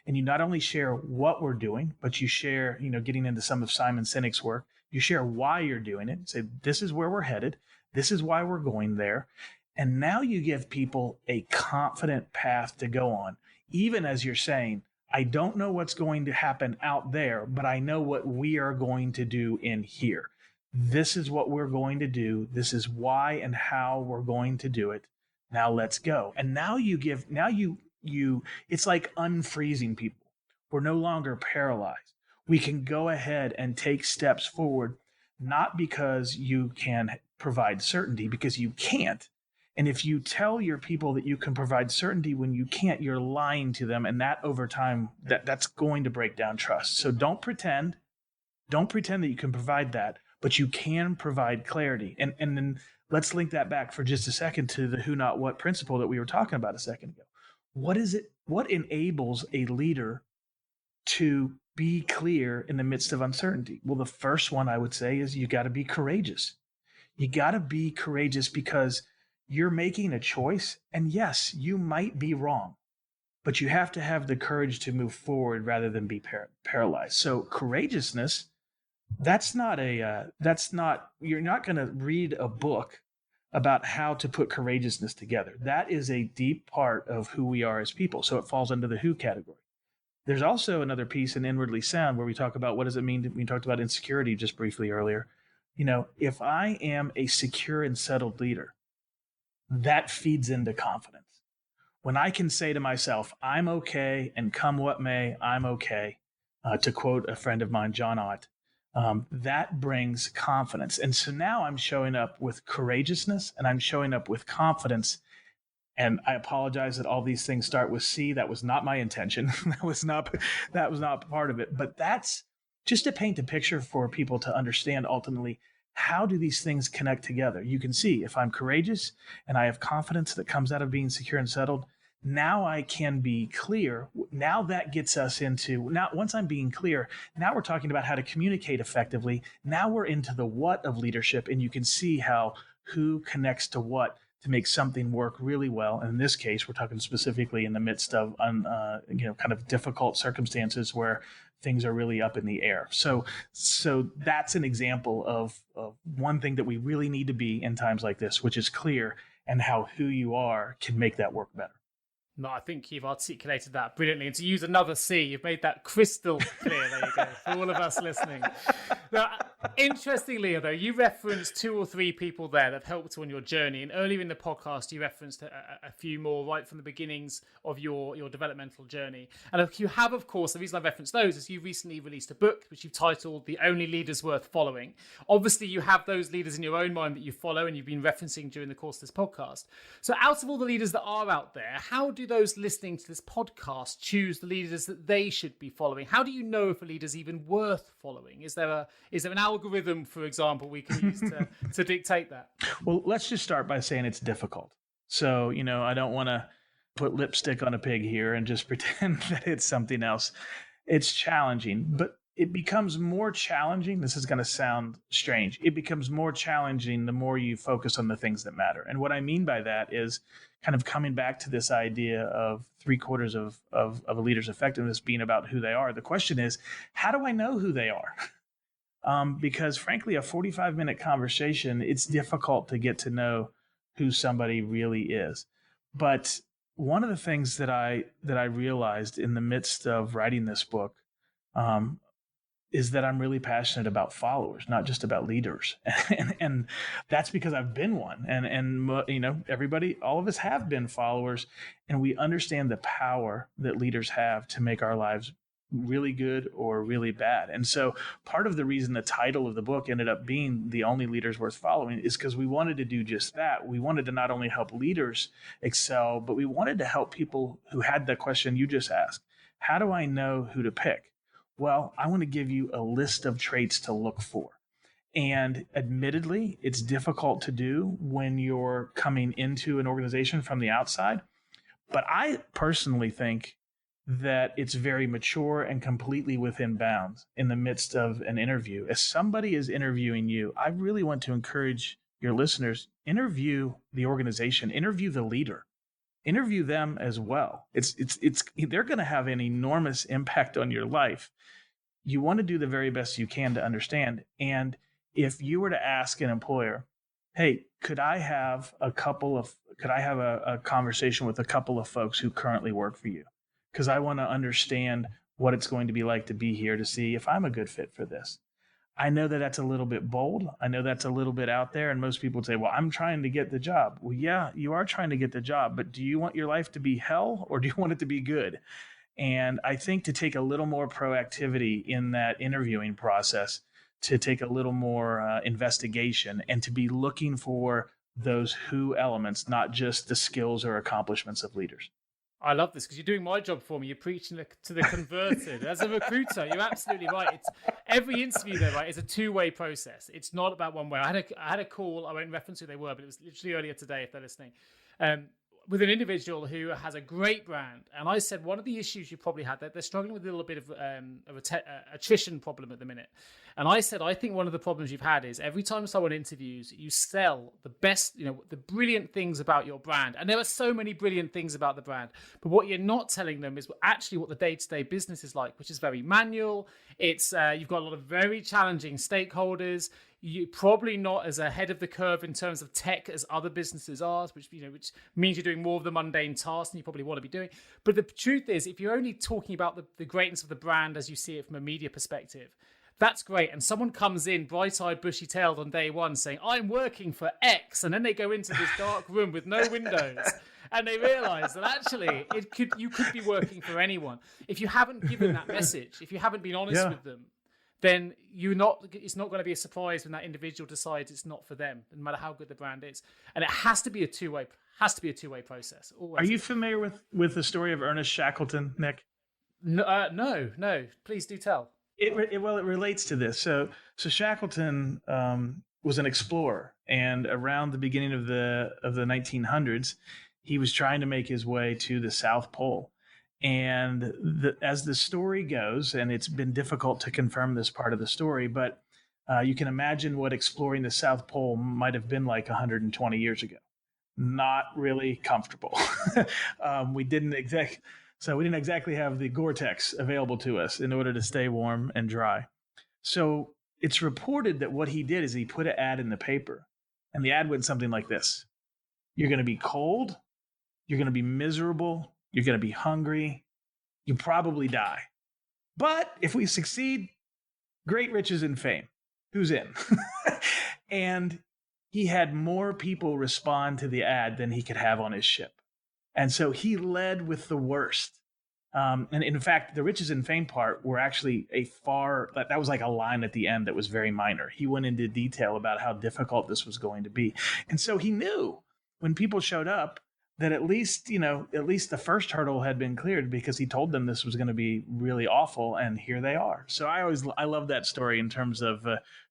and you not only share what we're doing, but you share, getting into some of Simon Sinek's work, you share why you're doing it. Say, this is where we're headed. This is why we're going there. And now you give people a confident path to go on, even as you're saying, I don't know what's going to happen out there, but I know what we are going to do in here. This is what we're going to do. This is why and how we're going to do it. Now let's go. And now it's like unfreezing people. We're no longer paralyzed. We can go ahead and take steps forward, not because you can provide certainty, because you can't. And if you tell your people that you can provide certainty when you can't, you're lying to them. And that over time, that's going to break down trust. So don't pretend that you can provide that, but you can provide clarity. And then let's link that back for just a second to the who, not what principle that we were talking about a second ago. What is it? What enables a leader to be clear in the midst of uncertainty? Well, the first one I would say is you got to be courageous. You got to be courageous because you're making a choice. And yes, you might be wrong, but you have to have the courage to move forward rather than be paralyzed. So courageousness, you're not going to read a book about how to put courageousness together. That is a deep part of who we are as people. So it falls under the who category. There's also another piece in Inwardly Sound where we talk about what does it mean. We talked about insecurity just briefly earlier. If I am a secure and settled leader, that feeds into confidence. When I can say to myself, I'm okay, and come what may, I'm okay, to quote a friend of mine, John Ott, that brings confidence. And so now I'm showing up with courageousness and I'm showing up with confidence. And I apologize that all these things start with C. That was not my intention. That was not part of it. But that's just to paint a picture for people to understand ultimately, how do these things connect together? You can see if I'm courageous and I have confidence that comes out of being secure and settled, now I can be clear. Now that gets us into, once I'm being clear, now we're talking about how to communicate effectively. Now we're into the what of leadership, and you can see how who connects to what to make something work really well. And in this case, we're talking specifically in the midst of kind of difficult circumstances where things are really up in the air. So that's an example of one thing that we really need to be in times like this, which is clear, and how who you are can make that work better. No, I think you've articulated that brilliantly. And to use another C, you've made that crystal clear. There you go, for all of us listening. Now, Interestingly, though, you referenced 2 or 3 people there that have helped you on your journey. And earlier in the podcast, you referenced a few more right from the beginnings of your developmental journey. And you have, of course, the reason I referenced those is you recently released a book, which you've titled The Only Leaders Worth Following. Obviously, you have those leaders in your own mind that you follow and you've been referencing during the course of this podcast. So out of all the leaders that are out there, how do those listening to this podcast choose the leaders that they should be following? How do you know if a leader's even worth following? Is there an algorithm, for example, we can use to dictate that? Well, let's just start by saying it's difficult. So, I don't want to put lipstick on a pig here and just pretend that it's something else. It's challenging, but it becomes more challenging. This is going to sound strange. It becomes more challenging the more you focus on the things that matter. And what I mean by that is kind of coming back to this idea of 3/4 of a leader's effectiveness being about who they are. The question is, how do I know who they are? Because frankly, a 45-minute conversation, it's difficult to get to know who somebody really is. But one of the things that I realized in the midst of writing this book is that I'm really passionate about followers, not just about leaders. And that's because I've been one. And everybody, all of us have been followers, and we understand the power that leaders have to make our lives really good or really bad. And so part of the reason the title of the book ended up being The Only Leaders Worth Following is because we wanted to do just that. We wanted to not only help leaders excel, but we wanted to help people who had the question you just asked. How do I know who to pick? Well, I want to give you a list of traits to look for. And admittedly, it's difficult to do when you're coming into an organization from the outside. But I personally think that it's very mature and completely within bounds in the midst of an interview. As somebody is interviewing you, I really want to encourage your listeners, interview the organization, interview the leader, interview them as well. They're going to have an enormous impact on your life. You want to do the very best you can to understand. And if you were to ask an employer, hey, could I have a conversation with a couple of folks who currently work for you? Because I want to understand what it's going to be like to be here to see if I'm a good fit for this. I know that that's a little bit bold. I know that's a little bit out there. And most people would say, well, I'm trying to get the job. Well, yeah, you are trying to get the job, but do you want your life to be hell or do you want it to be good? And I think to take a little more proactivity in that interviewing process, to take a little more investigation and to be looking for those who elements, not just the skills or accomplishments of leaders. I love this because you're doing my job for me. You're preaching to the converted. As a recruiter, you're absolutely right. It's every interview, though, right, is a two-way process. It's not about one way. I had a call. I won't reference who they were, but it was literally earlier today, if they're listening, with an individual who has a great brand. And I said, one of the issues you probably had, that they're struggling with a little bit of attrition problem at the minute. And I said, I think one of the problems you've had is every time someone interviews, you sell the best, the brilliant things about your brand. And there are so many brilliant things about the brand. But what you're not telling them is actually what the day-to-day business is like, which is very manual. It's you've got a lot of very challenging stakeholders. You're probably not as ahead of the curve in terms of tech as other businesses are, which means you're doing more of the mundane tasks than you probably want to be doing. But the truth is, if you're only talking about the greatness of the brand as you see it from a media perspective, that's great. And someone comes in bright-eyed, bushy-tailed on day one saying, I'm working for X. And then they go into this dark room with no windows. And they realize that actually you could be working for anyone. If you haven't given that message, if you haven't been honest with them, then it's not going to be a surprise when that individual decides it's not for them, no matter how good the brand is. And it has to be a two-way process. Always. Are you familiar with the story of Ernest Shackleton, Nick? No. Please do tell. It relates to this. So Shackleton was an explorer, and around the beginning of the 1900s, he was trying to make his way to the South Pole. And as the story goes, and it's been difficult to confirm this part of the story, but you can imagine what exploring the South Pole might have been like 120 years ago. Not really comfortable. We didn't exactly have the Gore-Tex available to us in order to stay warm and dry. So it's reported that what he did is he put an ad in the paper, and the ad went something like this: you're going to be cold, you're going to be miserable, you're going to be hungry, you probably die. But if we succeed, great riches and fame. who's in? And he had more people respond to the ad than he could have on his ship. And so he led with the worst. And in fact, the riches and fame part were actually that was like a line at the end that was very minor. He went into detail about how difficult this was going to be. And so he knew when people showed up that at least the first hurdle had been cleared, because he told them this was going to be really awful, and here they are. So I love that story in terms of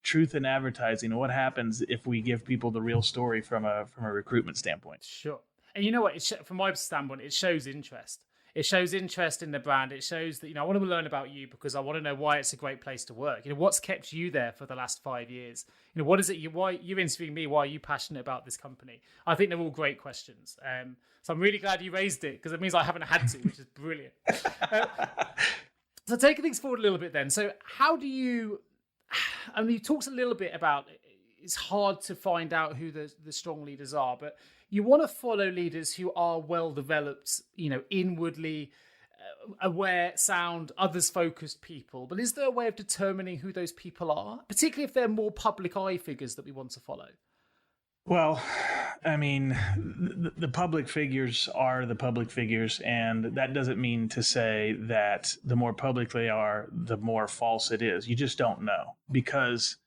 truth in advertising. What happens if we give people the real story from a recruitment standpoint? Sure. And you know what? From my standpoint, it shows interest. It shows interest in the brand. It shows that, I want to learn about you because I want to know why it's a great place to work. What's kept you there for the last 5 years? What is it? Why you're interviewing me? Why are you passionate about this company? I think they're all great questions. So I'm really glad you raised it, because it means I haven't had to, which is brilliant. So taking things forward a little bit then. So how do you, you talked a little bit about it's hard to find out who the strong leaders are, but you want to follow leaders who are well developed, inwardly aware, sound, others focused people. But is there a way of determining who those people are, particularly if they're more public eye figures that we want to follow? Well, the public figures are the public figures, and that doesn't mean to say that the more public they are, the more false it is. You just don't know, because,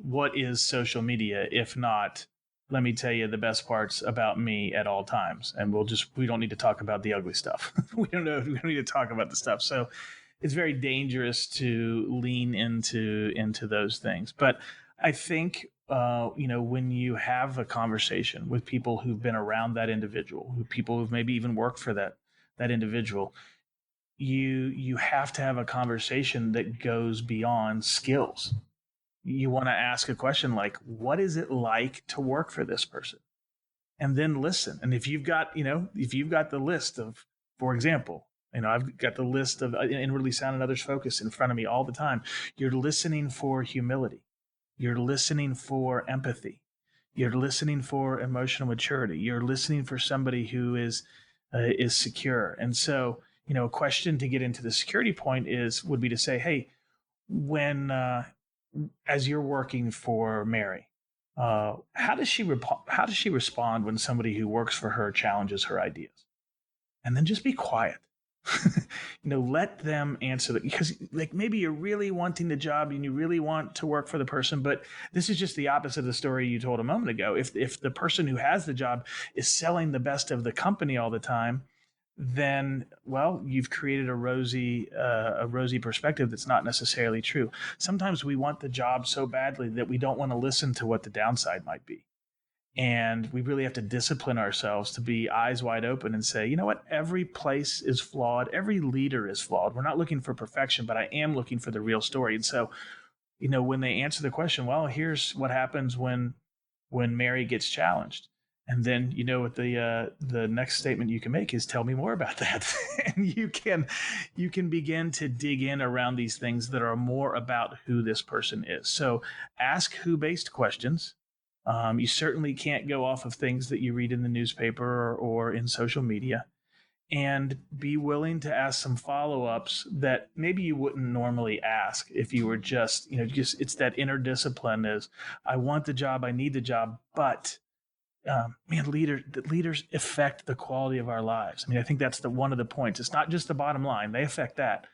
what is social media if not, let me tell you the best parts about me at all times, and we don't need to talk about the ugly stuff. We don't need to talk about the stuff. So it's very dangerous to lean into those things. But I think, when you have a conversation with people who've been around that individual, people who've maybe even worked for that individual, you have to have a conversation that goes beyond skills. You want to ask a question like, what is it like to work for this person? And then listen. And if you've got the list of, for example, I've got the list of inwardly sound and others focus in front of me all the time. You're listening for humility. You're listening for empathy. You're listening for emotional maturity. You're listening for somebody who is secure. And so, a question to get into the security point would be to say, hey, when as you're working for Mary, how does she respond when somebody who works for her challenges her ideas? And then just be quiet. Let them answer that, because maybe you're really wanting the job and you really want to work for the person, but this is just the opposite of the story you told a moment ago. If the person who has the job is selling the best of the company all the time, then, well, you've created a rosy perspective that's not necessarily true. Sometimes we want the job so badly that we don't want to listen to what the downside might be. And we really have to discipline ourselves to be eyes wide open and say, you know what, every place is flawed. Every leader is flawed. We're not looking for perfection, but I am looking for the real story. And so, when they answer the question, well, here's what happens when Mary gets challenged. And then, what the next statement you can make is, tell me more about that. And you can begin to dig in around these things that are more about who this person is. So ask who-based questions. You certainly can't go off of things that you read in the newspaper or in social media, and be willing to ask some follow-ups that maybe you wouldn't normally ask if you were just it's that inner discipline is, I want the job, I need the job, but leaders affect the quality of our lives. I think that's one of the points. It's not just the bottom line. They affect that,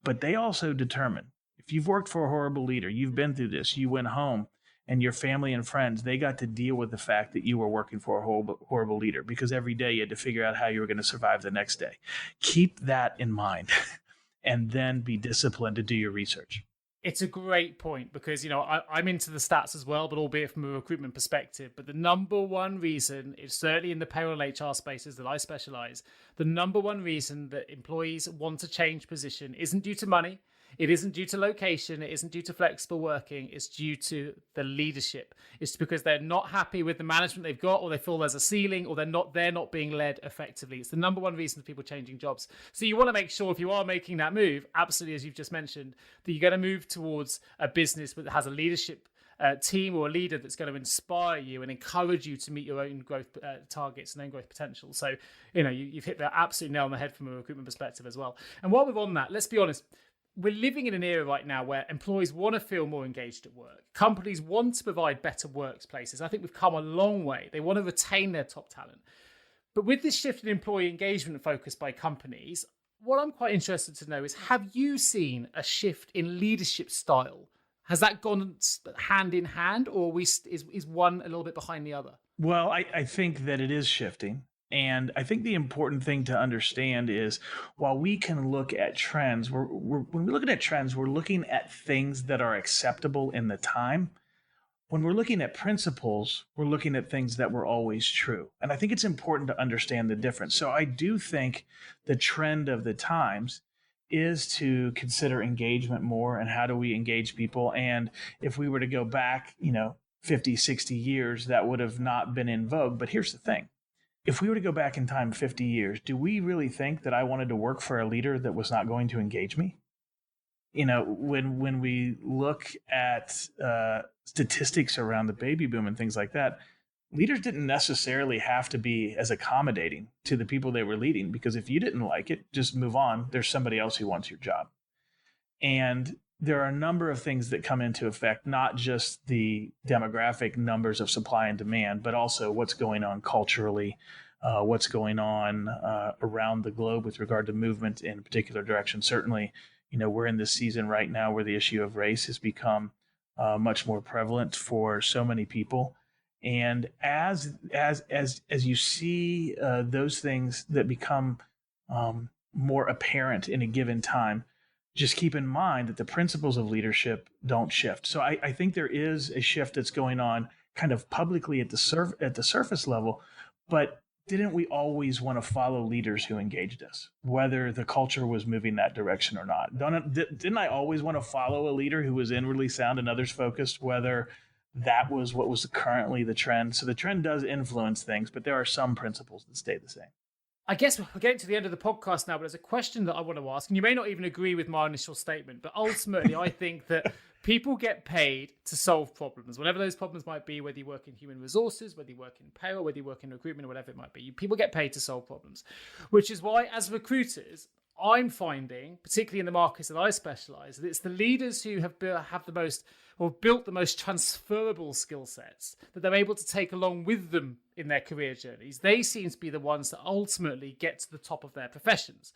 but they also determine. If you've worked for a horrible leader, you've been through this, you went home, and your family and friends, they got to deal with the fact that you were working for a horrible leader, because every day you had to figure out how you were going to survive the next day. Keep that in mind and then be disciplined to do your research. It's a great point, because, I'm into the stats as well, but albeit from a recruitment perspective. But the number one reason, it's certainly in the payroll HR spaces that I specialize, the number one reason that employees want to change position isn't due to money. It isn't due to location. It isn't due to flexible working. It's due to the leadership. It's because they're not happy with the management they've got, or they feel there's a ceiling, or they're not being led effectively. It's the number one reason for people changing jobs. So you want to make sure, if you are making that move, absolutely, as you've just mentioned, that you're going to move towards a business that has a leadership team or a leader that's going to inspire you and encourage you to meet your own growth targets and own growth potential. So, you've hit that absolute nail on the head from a recruitment perspective as well. And while we're on that, let's be honest, we're living in an era right now where employees want to feel more engaged at work. Companies want to provide better workplaces. I think we've come a long way. They want to retain their top talent. But with this shift in employee engagement focus by companies, what I'm quite interested to know is, have you seen a shift in leadership style? Has that gone hand in hand, or is one a little bit behind the other? Well, I think that it is shifting. And I think the important thing to understand is, while we can look at trends, when we're looking at trends, we're looking at things that are acceptable in the time. When we're looking at principles, we're looking at things that were always true. And I think it's important to understand the difference. So I do think the trend of the times is to consider engagement more, and how do we engage people. And if we were to go back, 50, 60 years, that would have not been in vogue. But here's the thing. If we were to go back in time 50 years, do we really think that I wanted to work for a leader that was not going to engage me? When we look at statistics around the baby boom and things like that, leaders didn't necessarily have to be as accommodating to the people they were leading, because if you didn't like it, just move on. There's somebody else who wants your job. And there are a number of things that come into effect, not just the demographic numbers of supply and demand, but also what's going on culturally, what's going on around the globe with regard to movement in a particular direction. Certainly, we're in this season right now where the issue of race has become much more prevalent for so many people. And as you see those things that become more apparent in a given time, just keep in mind that the principles of leadership don't shift. So I think there is a shift that's going on kind of publicly at the surface level, but didn't we always want to follow leaders who engaged us, whether the culture was moving that direction or not? Didn't I always want to follow a leader who was inwardly sound and others focused, whether that was what was currently the trend? So the trend does influence things, but there are some principles that stay the same. I guess we're getting to the end of the podcast now, but there's a question that I want to ask, and you may not even agree with my initial statement, but ultimately I think that people get paid to solve problems, whatever those problems might be, whether you work in human resources, whether you work in payroll, whether you work in recruitment, or whatever it might be. People get paid to solve problems, which is why, as recruiters, I'm finding, particularly in the markets that I specialize, that it's the leaders who have the most, or built the most transferable skill sets that they're able to take along with them in their career journeys. They seem to be the ones that ultimately get to the top of their professions.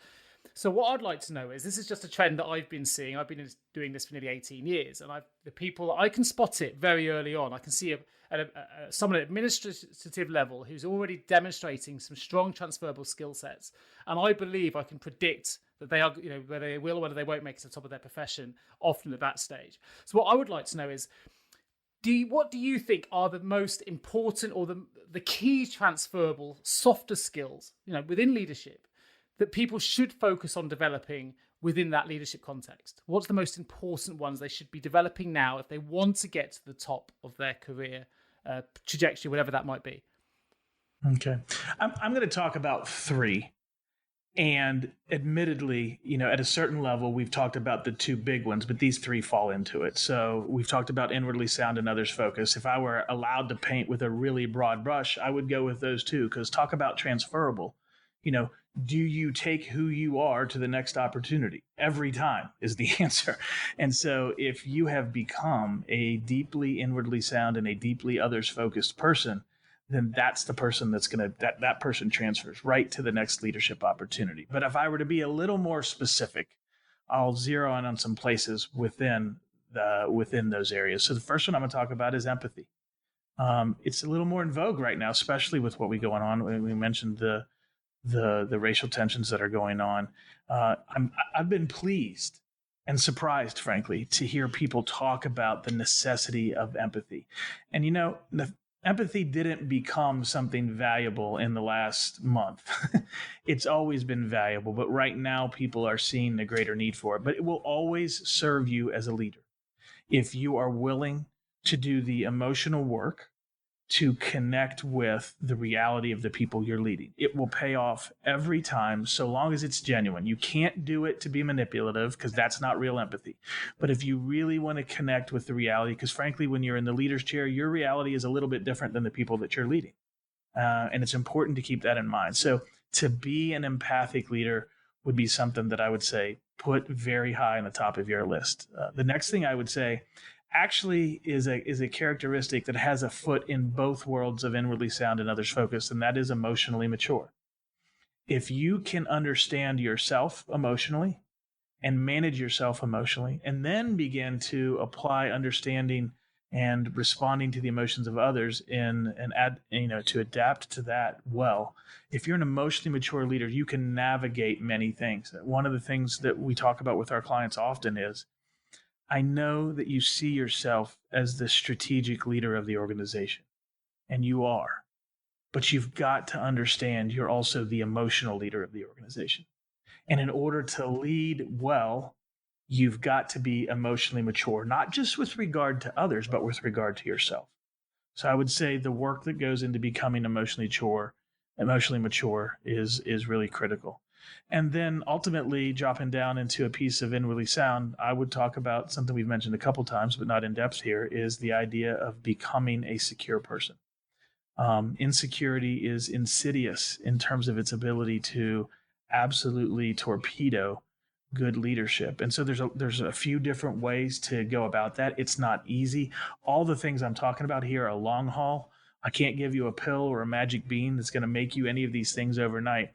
So what I'd like to know is, this is just a trend that I've been seeing. I've been doing this for nearly 18 years, and the people, I can spot it very early on. I can see someone at administrative level who's already demonstrating some strong transferable skill sets, and I believe I can predict that they are, whether they will or whether they won't make it to the top of their profession, often at that stage. So what I would like to know is, what do you think are the most important, or the key transferable softer skills, within leadership, that people should focus on developing within that leadership context? What's the most important ones they should be developing now if they want to get to the top of their career trajectory, whatever that might be? Okay. I'm going to talk about three. And admittedly, at a certain level, we've talked about the two big ones, but these three fall into it. So we've talked about inwardly sound and others focused. If I were allowed to paint with a really broad brush, I would go with those two, because talk about transferable. Do you take who you are to the next opportunity? Every time is the answer. And so if you have become a deeply inwardly sound and a deeply others focused person, then that's the person that person transfers right to the next leadership opportunity. But if I were to be a little more specific, I'll zero in on some places within those areas. So the first one I'm going to talk about is empathy. It's a little more in vogue right now, especially with what we going on. We mentioned the racial tensions that are going on. I've been pleased and surprised, frankly, to hear people talk about the necessity of empathy. And empathy didn't become something valuable in the last month. It's always been valuable, but right now people are seeing the greater need for it. But it will always serve you as a leader if you are willing to do the emotional work to connect with the reality of the people you're leading. It will pay off every time, so long as it's genuine. You can't do it to be manipulative, because that's not real empathy. But if you really want to connect with the reality, because frankly, when you're in the leader's chair, your reality is a little bit different than the people that you're leading. And it's important to keep that in mind. So to be an empathic leader would be something that I would say put very high on the top of your list. The next thing I would say actually is a characteristic that has a foot in both worlds of inwardly sound and others focused, and that is emotionally mature. If you can understand yourself emotionally and manage yourself emotionally, and then begin to apply understanding and responding to the emotions of others to adapt to that well. If you're an emotionally mature leader, you can navigate many things. One of the things that we talk about with our clients often is, I know that you see yourself as the strategic leader of the organization, and you are, but you've got to understand you're also the emotional leader of the organization. And in order to lead well, you've got to be emotionally mature, not just with regard to others, but with regard to yourself. So I would say the work that goes into becoming emotionally mature is really critical. And then ultimately dropping down into a piece of inwardly sound, I would talk about something we've mentioned a couple times, but not in depth here, is the idea of becoming a secure person. Insecurity is insidious in terms of its ability to absolutely torpedo good leadership. And so there's a few different ways to go about that. It's not easy. All the things I'm talking about here are long haul. I can't give you a pill or a magic bean that's going to make you any of these things overnight.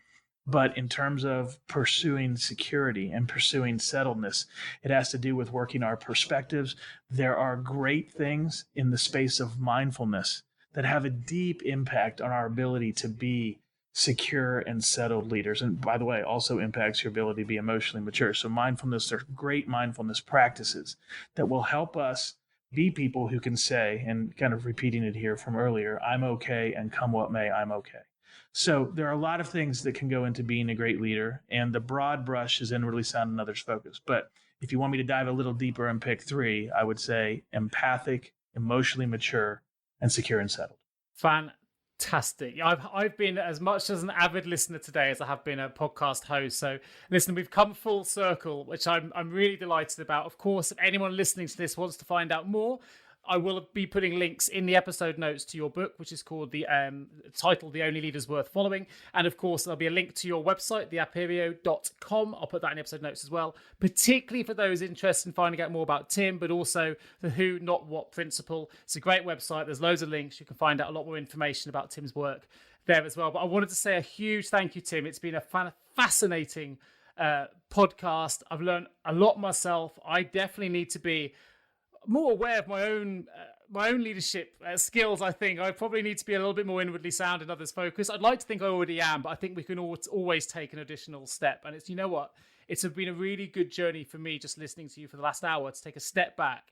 But in terms of pursuing security and pursuing settledness, it has to do with working our perspectives. There are great things in the space of mindfulness that have a deep impact on our ability to be secure and settled leaders. And by the way, also impacts your ability to be emotionally mature. So mindfulness, there's great mindfulness practices that will help us be people who can say, and kind of repeating it here from earlier, I'm okay, and come what may, I'm okay. So there are a lot of things that can go into being a great leader, and the broad brush is inwardly sound and others focused. But if you want me to dive a little deeper and pick three, I would say empathic, emotionally mature, and secure and settled. Fantastic. I've been as much as an avid listener today as I have been a podcast host. So listen, we've come full circle, which I'm really delighted about. Of course, if anyone listening to this wants to find out more, I will be putting links in the episode notes to your book, which is called the title, The Only Leaders Worth Following. And of course, there'll be a link to your website, theaperio.com. I'll put that in the episode notes as well, particularly for those interested in finding out more about Tim, but also the who, not what principle. It's a great website. There's loads of links. You can find out a lot more information about Tim's work there as well. But I wanted to say a huge thank you, Tim. It's been a fascinating podcast. I've learned a lot myself. I definitely need to be more aware of my own leadership skills. I think I probably need to be a little bit more inwardly sound and others focused. I'd like to think I already am, but I think we can always take an additional step. And it's, you know what, it's been a really good journey for me just listening to you for the last hour to take a step back,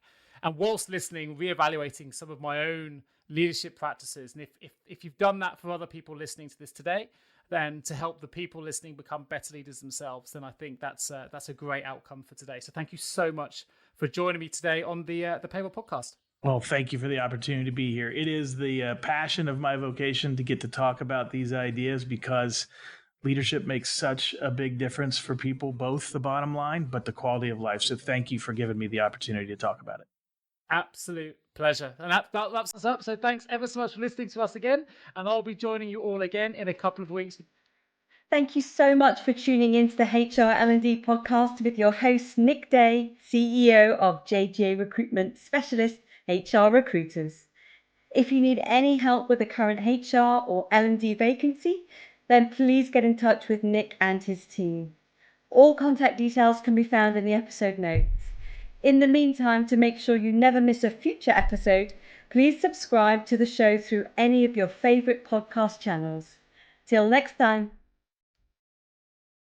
and whilst listening, reevaluating some of my own leadership practices. And if you've done that for other people listening to this today, then to help the people listening become better leaders themselves, then I think that's a great outcome for today. So thank you so much for joining me today on the Payroll Podcast. Well, thank you for the opportunity to be here. It is the passion of my vocation to get to talk about these ideas, because leadership makes such a big difference for people, both the bottom line, but the quality of life. So thank you for giving me the opportunity to talk about it. Absolute pleasure. And that wraps us up. So thanks ever so much for listening to us again. And I'll be joining you all again in a couple of weeks. Thank you so much for tuning in to the HR L&D podcast with your host, Nick Day, CEO of JGA Recruitment Specialist HR Recruiters. If you need any help with a current HR or L&D vacancy, then please get in touch with Nick and his team. All contact details can be found in the episode notes. In the meantime, to make sure you never miss a future episode, please subscribe to the show through any of your favorite podcast channels. Till next time.